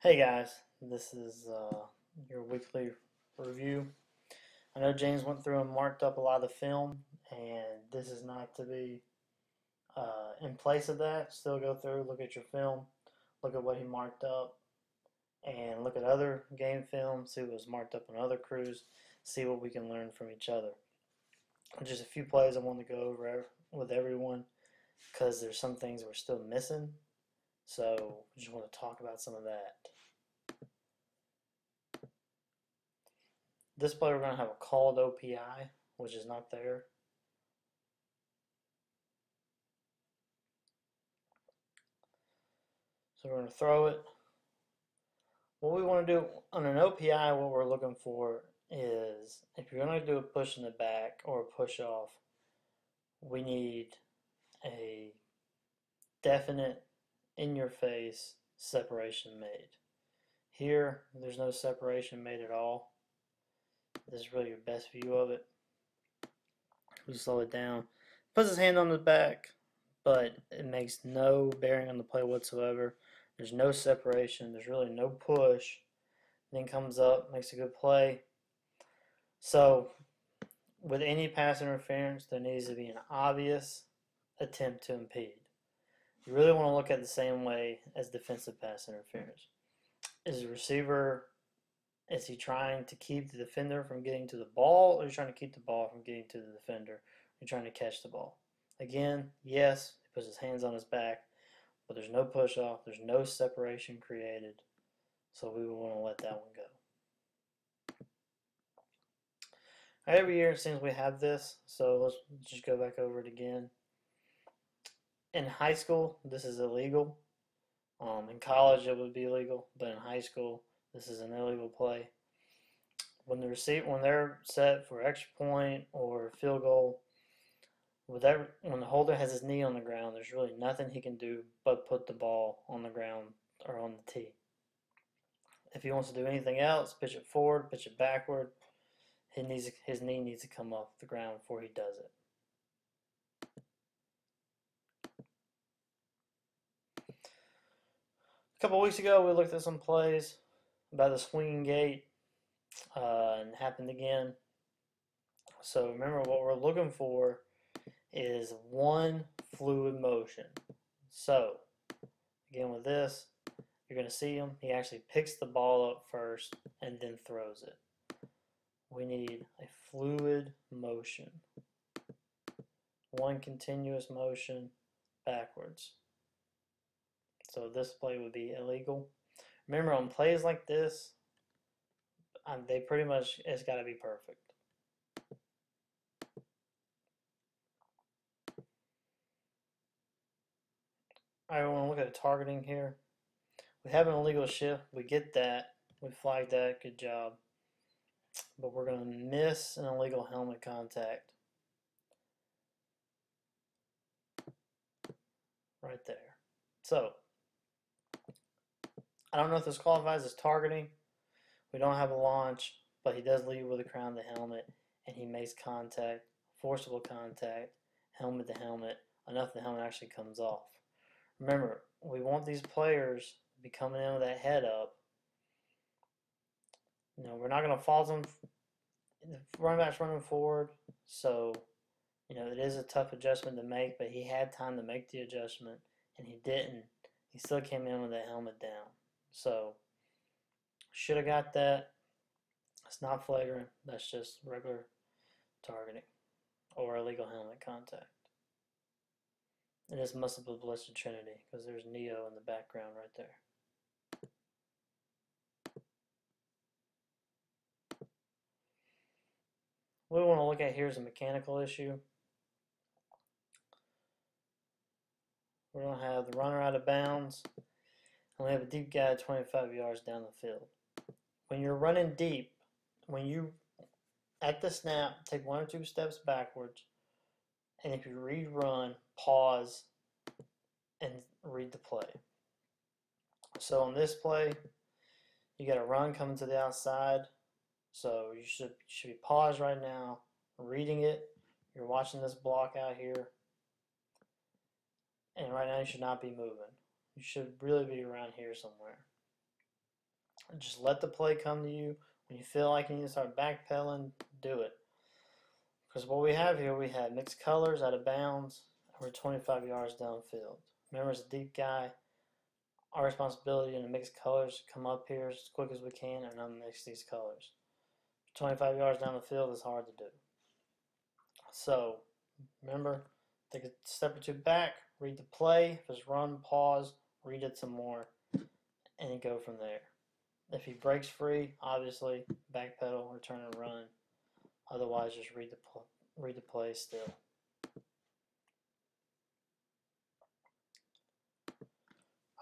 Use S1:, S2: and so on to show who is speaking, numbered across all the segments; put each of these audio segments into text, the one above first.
S1: Hey guys, this is your weekly review. I know James went through and marked up a lot of the film, and this is not to be in place of that. Still go through, look at your film, look at what he marked up, and look at other game films, see what was marked up on other crews, see what we can learn from each other. Just a few plays I want to go over with everyone because there's some things we're still missing, so I just want to talk about some of that. This play we're going to have a called OPI, which is not there. So we're going to throw it. What we want to do on an OPI, what we're looking for is if you're going to do a push in the back or a push off, we need a definite in your face separation made. Here, there's no separation made at all. This is really your best view of it. We slow it down. Puts his hand on the back, but it makes no bearing on the play whatsoever. There's no separation. There's really no push. Then comes up, makes a good play. So, with any pass interference, there needs to be an obvious attempt to impede. You really want to look at it the same way as defensive pass interference. Is the receiver, is he trying to keep the defender from getting to the ball, or is he trying to keep the ball from getting to the defender? You're trying to catch the ball. Again, yes, he puts his hands on his back, but there's no push off, there's no separation created, so we would want to let that one go. Every year it seems we have this, so let's just go back over it again. In high school, this is illegal. In college, it would be legal, but in high school, this is an illegal play. When they're set for extra point or field goal, when the holder has his knee on the ground, there's really nothing he can do but put the ball on the ground or on the tee. If he wants to do anything else, pitch it forward, pitch it backward, his knee needs to come off the ground before he does it. A couple weeks ago, we looked at some plays about the swinging gate, and it happened again. So remember, what we're looking for is one fluid motion. So again, with this, you're going to see him. He actually picks the ball up first and then throws it. We need a fluid motion. One continuous motion backwards. So this play would be illegal. Remember, on plays like this, they pretty much, it's got to be perfect. All right, we want to look at the targeting here. We have an illegal shift. We get that. We flagged that. Good job. But we're going to miss an illegal helmet contact. Right there. So, I don't know if this qualifies as targeting. We don't have a launch, but he does lead with the crown of the helmet, and he makes contact, forcible contact, helmet to helmet, enough the helmet actually comes off. Remember, we want these players to be coming in with that head up. We're not going to fault them. The running back's running forward, so it is a tough adjustment to make, but he had time to make the adjustment, and he didn't. He still came in with that helmet down. So, should have got that. It's not flagrant. That's just regular targeting or illegal helmet contact. And this must have been Blessed Trinity because there's Neo in the background right there. What we want to look at here is a mechanical issue. We're going to have the runner out of bounds, and we have a deep guy 25 yards down the field. When you're running deep, when you, at the snap, take one or two steps backwards, and if you read run, pause, and read the play. So on this play, you got a run coming to the outside, so you should be paused right now, reading it. You're watching this block out here, and right now you should not be moving. You should really be around here somewhere. Just let the play come to you. When you feel like you need to start backpedaling, do it. Because what we have here, we have mixed colors out of bounds, and we're 25 yards downfield. Remember, as a deep guy, our responsibility in the mixed colors come up here as quick as we can and unmix these colors. 25 yards down the field is hard to do. So remember, take a step or two back, read the play. If it's run, pause, read it some more, and go from there. If he breaks free, obviously backpedal, return and run. Otherwise, just read the play still.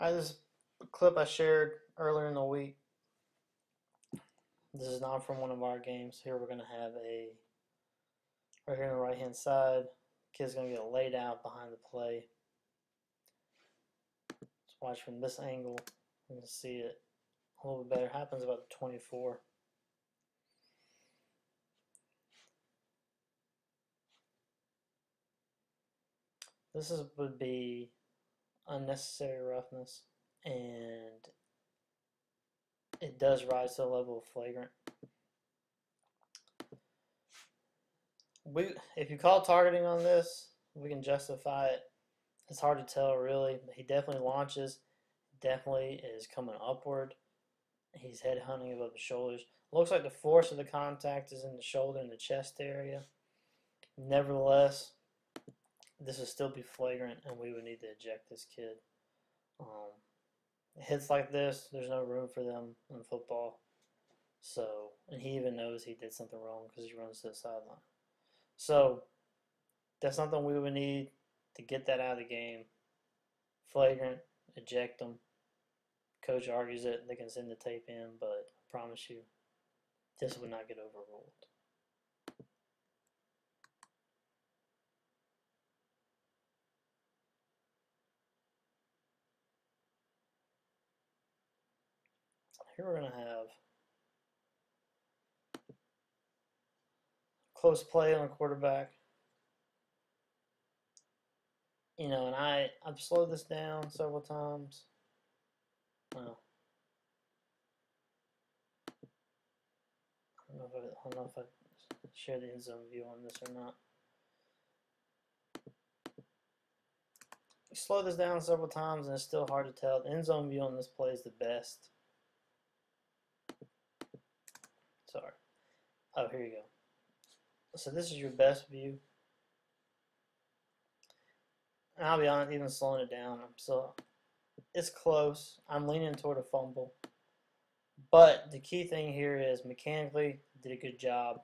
S1: This clip I shared earlier in the week. This is not from one of our games. Here we're going to have right here on the right hand side, kid's going to get laid out behind the play. Let's watch from this angle. You can see it a little bit better. It happens about 24. Would be unnecessary roughness, and it does rise to the level of flagrant. If you call targeting on this, we can justify it. It's hard to tell really, but he definitely launches, definitely is coming upward. He's head hunting above the shoulders. Looks like the force of the contact is in the shoulder and the chest area. Nevertheless, this would still be flagrant, and we would need to eject this kid. Hits like this, there's no room for them in football. So, and he even knows he did something wrong because he runs to the sideline. So, that's something we would need to get that out of the game. Flagrant, eject them. Coach argues it, they can send the tape in, but I promise you, this would not get overruled. Here we're going to have close play on a quarterback. You know, and I've slowed this down several times. Well, I don't know if I share the end zone view on this or not. You slow this down several times and it's still hard to tell. The end zone view on this play is the best. Sorry. Oh, here you go. So this is your best view. And I'll be honest, even slowing it down, it's close. I'm leaning toward a fumble. But the key thing here is mechanically did a good job.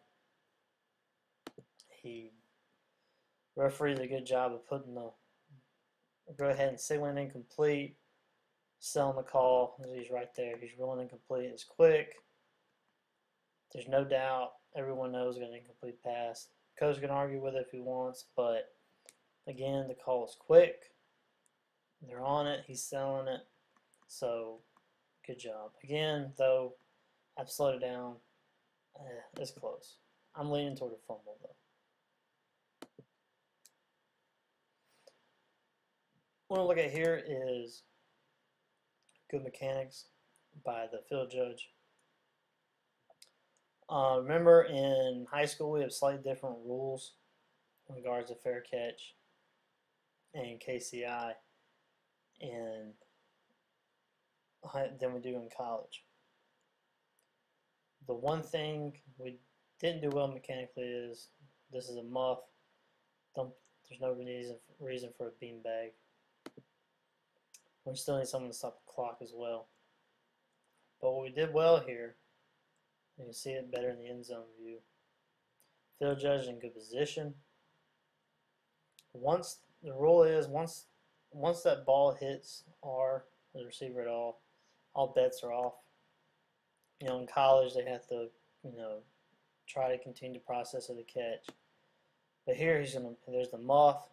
S1: Referee did a good job of putting go ahead and signaling incomplete, selling the call. He's right there. He's ruling incomplete. It's quick. There's no doubt. Everyone knows it's an incomplete pass. Coach can argue with it if he wants, but again, the call is quick. They're on it. He's selling it. So, good job. Again, though, I've slowed it down. It's close. I'm leaning toward a fumble, though. What we'll look at here is good mechanics by the field judge. Remember, in high school, we have slightly different rules in regards to fair catch and KCI than we do in college. The one thing we didn't do well mechanically is this is a muff. There's no reason for a beanbag. We still need someone to stop the clock as well. But what we did well here, you can see it better in the end zone view. Field judge in good position. The rule is once that ball hits the receiver at all bets are off. You know, in college they have to, try to continue the process of the catch. But here there's the muff,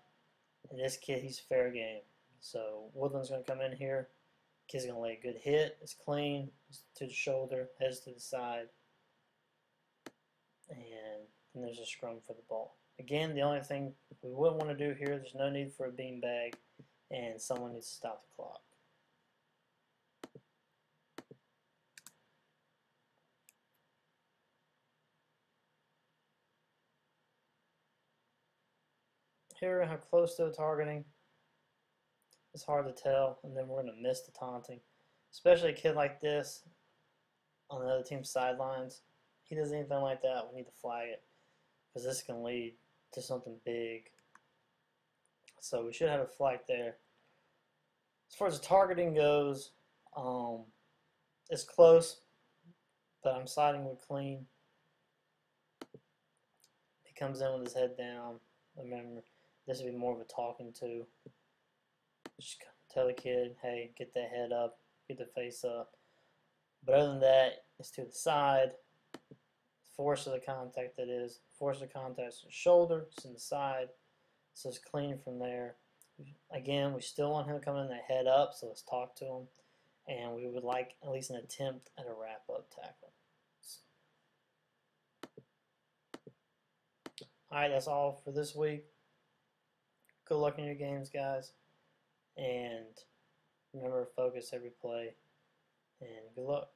S1: and this kid, he's fair game. So Woodland's going to come in here. Kid's going to lay a good hit. It's clean. It's to the shoulder, heads to the side. And then there's a scrum for the ball. Again, the only thing we wouldn't want to do here, there's no need for a beanbag, and someone needs to stop the clock. here we're going to have close to targeting. It's hard to tell, and then we're going to miss the taunting. Especially a kid like this on the other team's sidelines. He does anything like that, we need to flag it, because this can lead to something big. So we should have a flag there. As far as the targeting goes, it's close, but I'm siding with clean. He comes in with his head down. Remember, this would be more of a talking to. Just tell the kid, hey, get the head up, get the face up. But other than that, it's to the side. Force of the contact, that is. Force of contact is the shoulder, it's in the side. So it's clean from there. Again, we still want him coming in the head up, so let's talk to him. And we would like at least an attempt at a wrap-up tackle. Alright, that's all for this week. Good luck in your games, guys. And remember to focus every play. And good luck.